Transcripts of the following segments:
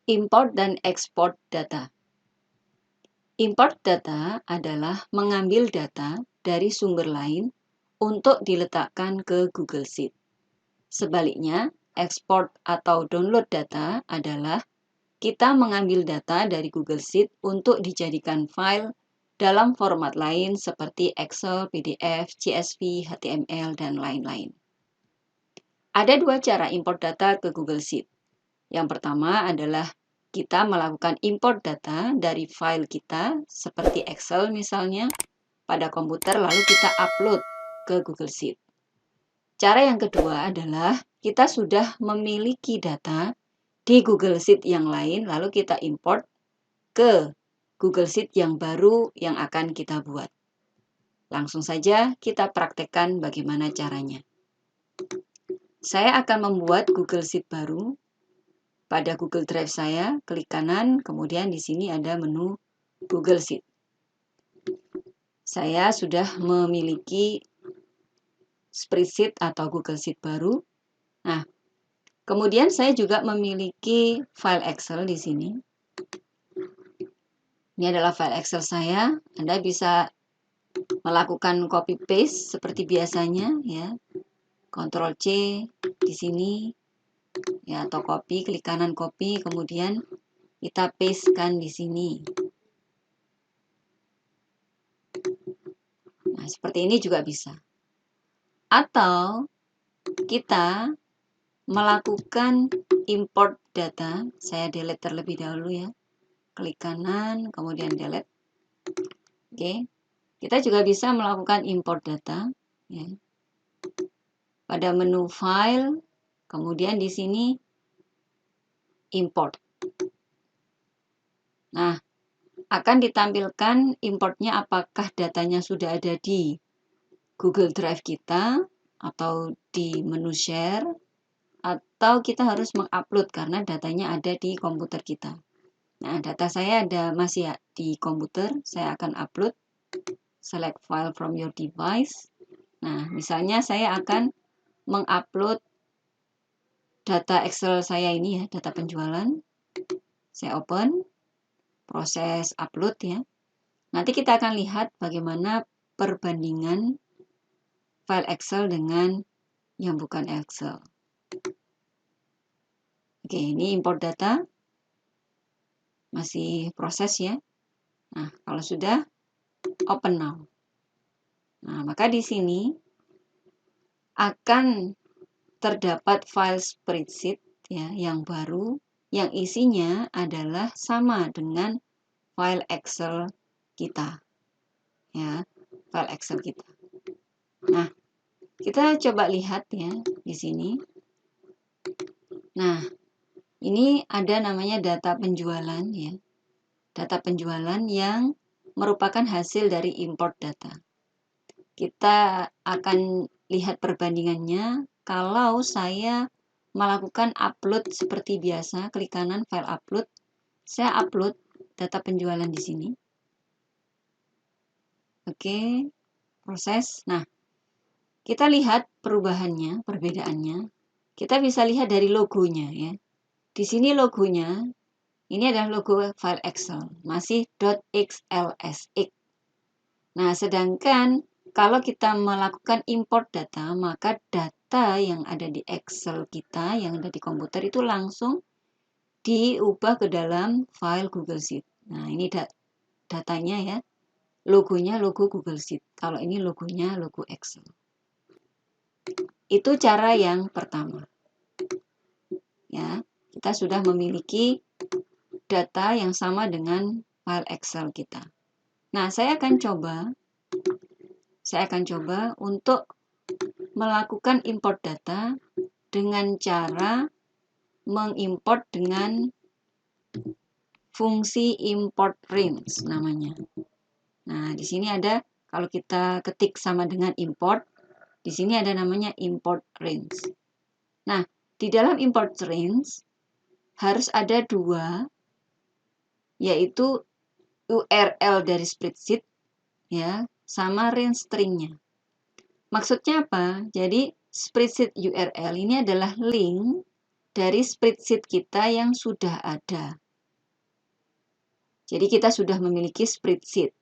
Import dan ekspor data. Import data adalah mengambil data dari sumber lain untuk diletakkan ke Google Sheet. Sebaliknya, ekspor atau download data adalah kita mengambil data dari Google Sheet untuk dijadikan file dalam format lain seperti Excel, PDF, CSV, HTML, dan lain-lain. Ada dua cara import data ke Google Sheet. Yang pertama adalah kita melakukan import data dari file kita, seperti Excel misalnya, pada komputer lalu kita upload ke Google Sheet. Cara yang kedua adalah kita sudah memiliki data di Google Sheet yang lain, lalu kita import ke Google Sheet yang baru yang akan kita buat. Langsung saja kita praktekkan bagaimana caranya. Saya akan membuat Google Sheet baru. Pada Google Drive saya, klik kanan, kemudian di sini ada menu Google Sheet. Saya sudah memiliki spreadsheet atau Google Sheet baru. Nah, kemudian saya juga memiliki file Excel di sini. Ini adalah file Excel saya. Anda bisa melakukan copy paste seperti biasanya, ya. Ctrl C di sini, ya, atau copy, klik kanan copy, kemudian kita pastekan di sini. Nah, seperti ini juga bisa. Atau kita melakukan import data, saya delete terlebih dahulu ya. Klik kanan, kemudian delete. Oke. Kita juga bisa melakukan import data, ya. Pada menu file, kemudian di sini import. Nah, akan ditampilkan importnya apakah datanya sudah ada di Google Drive kita atau di menu share, atau kita harus mengupload karena datanya ada di komputer kita. Nah, data saya masih di komputer, saya akan upload. Select file from your device. Nah, misalnya saya akan mengupload data Excel saya ini ya, data penjualan. Saya open, proses upload ya. Nanti kita akan lihat bagaimana perbandingan file Excel dengan yang bukan Excel. Oke, ini import data. Masih proses ya. Nah, kalau sudah, open now. Nah, maka di sini akan terdapat file spreadsheet ya yang baru yang isinya adalah sama dengan file Excel kita. Ya, file Excel kita. Nah, kita coba lihat ya di sini. Nah, ini ada namanya data penjualan ya. Data penjualan yang merupakan hasil dari import data. Kita akan lihat perbandingannya kalau saya melakukan upload seperti biasa, klik kanan file upload. Saya upload data penjualan di sini. Oke, proses. Nah, kita lihat perubahannya, perbedaannya. Kita bisa lihat dari logonya ya. Di sini logonya, ini adalah logo file Excel, masih .xlsx. Nah, sedangkan kalau kita melakukan import data, maka data yang ada di Excel kita, yang ada di komputer itu langsung diubah ke dalam file Google Sheet. Nah, ini datanya ya. Logonya logo Google Sheet. Kalau ini logonya logo Excel. Itu cara yang pertama. Ya, kita sudah memiliki data yang sama dengan file Excel kita. Nah, saya akan coba untuk melakukan import data dengan cara mengimport dengan fungsi import range namanya. Nah, di sini ada, kalau kita ketik sama dengan import, di sini ada namanya import range. Nah, di dalam import range harus ada dua, yaitu URL dari spreadsheet ya, sama range stringnya. Maksudnya apa? Jadi spreadsheet URL ini adalah link dari spreadsheet kita yang sudah ada. Jadi kita sudah memiliki spreadsheet.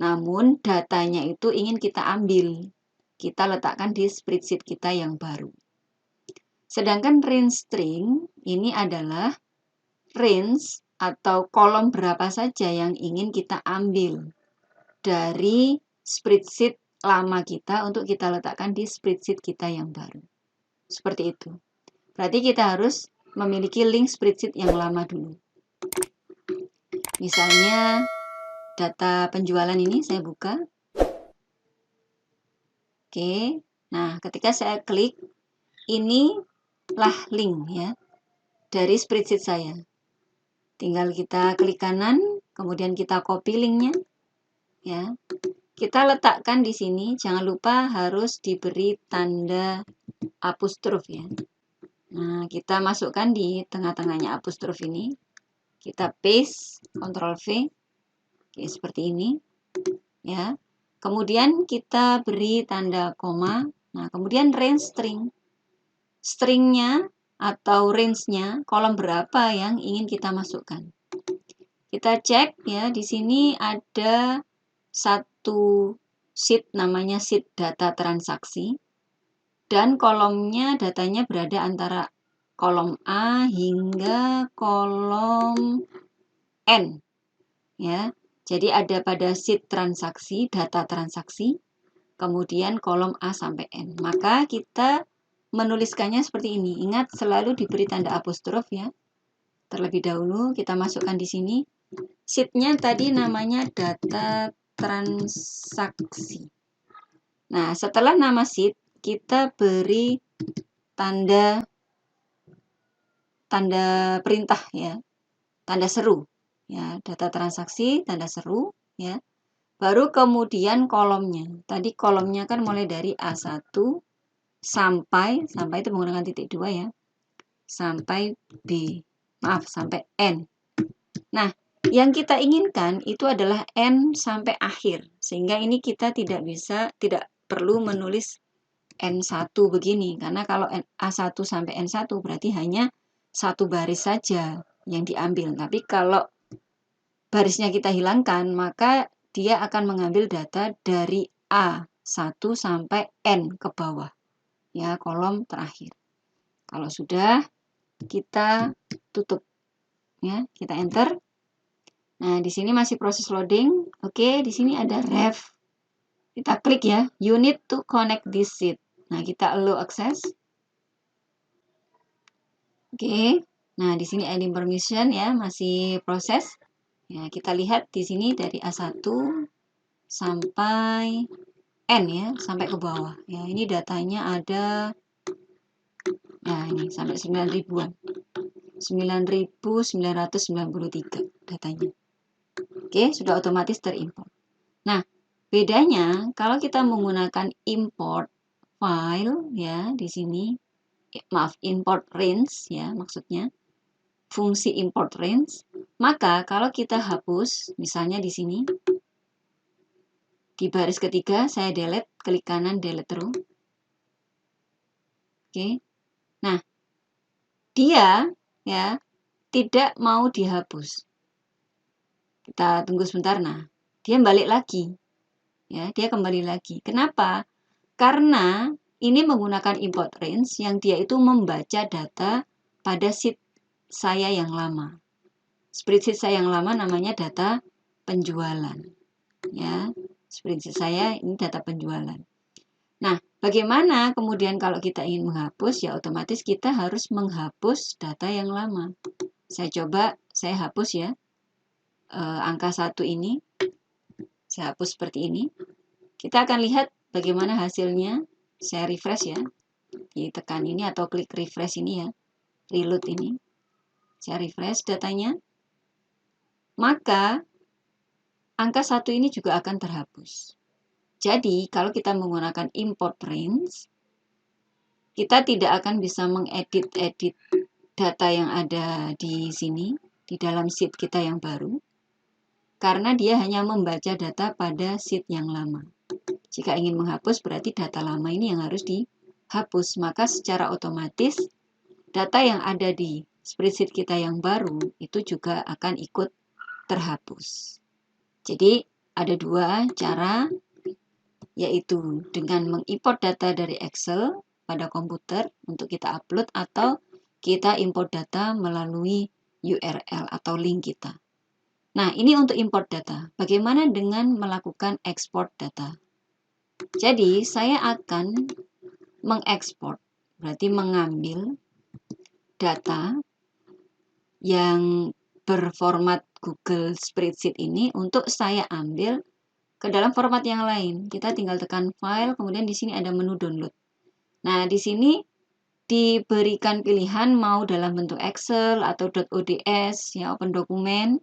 Namun datanya itu ingin kita ambil. Kita letakkan di spreadsheet kita yang baru. Sedangkan range string ini adalah range atau kolom berapa saja yang ingin kita ambil dari spreadsheet lama kita untuk kita letakkan di spreadsheet kita yang baru. Seperti itu. Berarti kita harus memiliki link spreadsheet yang lama dulu. Misalnya data penjualan ini saya buka. Oke. Nah, ketika saya klik, inilah link ya dari spreadsheet saya. Tinggal kita klik kanan, kemudian kita copy linknya ya. Kita letakkan di sini, jangan lupa harus diberi tanda apostrof ya. Nah, kita masukkan di tengah-tengahnya apostrof ini. Kita paste, Ctrl V. Oke, seperti ini. Ya. Kemudian kita beri tanda koma. Nah, kemudian range string. Stringnya atau range-nya, kolom berapa yang ingin kita masukkan. Kita cek ya, di sini ada satu sheet namanya sheet data transaksi dan kolomnya datanya berada antara kolom A hingga kolom N ya. Jadi ada pada sheet transaksi, data transaksi, kemudian kolom A sampai N. Maka kita menuliskannya seperti ini. Ingat selalu diberi tanda apostrof ya. Terlebih dahulu kita masukkan di sini. Sheet-nya tadi namanya data transaksi. Nah, setelah nama sheet, kita beri tanda perintah ya. Tanda seru ya, data transaksi, tanda seru ya. Baru kemudian kolomnya. Tadi kolomnya kan mulai dari A1 sampai itu menggunakan titik 2 ya. Sampai B. Maaf, sampai N. Nah, yang kita inginkan itu adalah N sampai akhir. Sehingga ini kita tidak perlu menulis N1 begini. Karena kalau A1 sampai N1 berarti hanya satu baris saja yang diambil. Tapi kalau barisnya kita hilangkan, maka dia akan mengambil data dari A1 sampai N ke bawah. Ya, kolom terakhir. Kalau sudah, kita tutup. Ya, kita enter. Nah, di sini masih proses loading. Oke, di sini ada ref. Kita klik ya, you need to connect this sheet. Nah, kita allow access. Oke. Nah, di sini adding permission ya, masih proses. Ya, kita lihat di sini dari A1 sampai N ya, sampai ke bawah. Ya, ini datanya ada nah ini sampai 9.000-an. 9.993 datanya. Oke, sudah otomatis terimport. Nah, bedanya kalau kita menggunakan import file ya di sini, maaf import range ya maksudnya, fungsi import range, maka kalau kita hapus, misalnya di sini, di baris ketiga saya delete, klik kanan delete row. Oke, nah dia ya tidak mau dihapus. Kita tunggu sebentar, nah dia balik lagi. Ya, dia kembali lagi. Kenapa? Karena ini menggunakan import range yang dia itu membaca data pada sheet saya yang lama. Spreadsheet saya yang lama namanya data penjualan. Ya, spreadsheet saya ini data penjualan. Nah, bagaimana kemudian kalau kita ingin menghapus? Ya otomatis kita harus menghapus data yang lama. Saya coba, saya hapus ya. Angka 1 ini. Saya hapus seperti ini. Kita akan lihat bagaimana hasilnya. Saya refresh ya. Ditekan ini atau klik refresh ini ya. Reload ini. Saya refresh datanya. Maka angka 1 ini juga akan terhapus. Jadi kalau kita menggunakan import range, kita tidak akan bisa mengedit data yang ada di sini, di dalam sheet kita yang baru. Karena dia hanya membaca data pada sheet yang lama. Jika ingin menghapus berarti data lama ini yang harus dihapus. Maka secara otomatis data yang ada di spreadsheet kita yang baru itu juga akan ikut terhapus. Jadi ada dua cara, yaitu dengan mengimport data dari Excel pada komputer untuk kita upload, atau kita import data melalui URL atau link kita. Nah, ini untuk import data. Bagaimana dengan melakukan ekspor data? Jadi, saya akan mengekspor, berarti mengambil data yang berformat Google Spreadsheet ini untuk saya ambil ke dalam format yang lain. Kita tinggal tekan file, kemudian di sini ada menu download. Nah, di sini diberikan pilihan mau dalam bentuk Excel atau .ods, ya, open dokumen,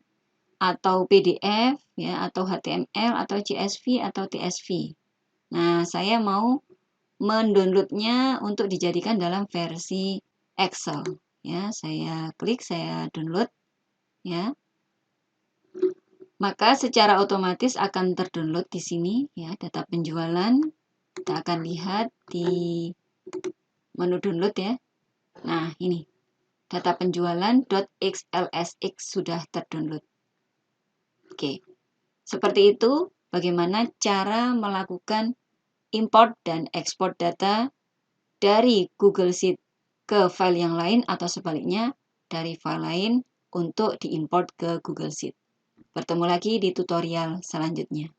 atau PDF, ya, atau HTML, atau CSV, atau TSV. Nah, saya mau mendownloadnya untuk dijadikan dalam versi Excel. Ya, saya klik, saya download, ya. Maka secara otomatis akan terdownload di sini, ya, data penjualan. Kita akan lihat di menu download, ya. Nah, ini data penjualan .xlsx sudah terdownload. Oke, seperti itu bagaimana cara melakukan import dan ekspor data dari Google Sheet ke file yang lain, atau sebaliknya dari file lain untuk diimport ke Google Sheet. Bertemu lagi di tutorial selanjutnya.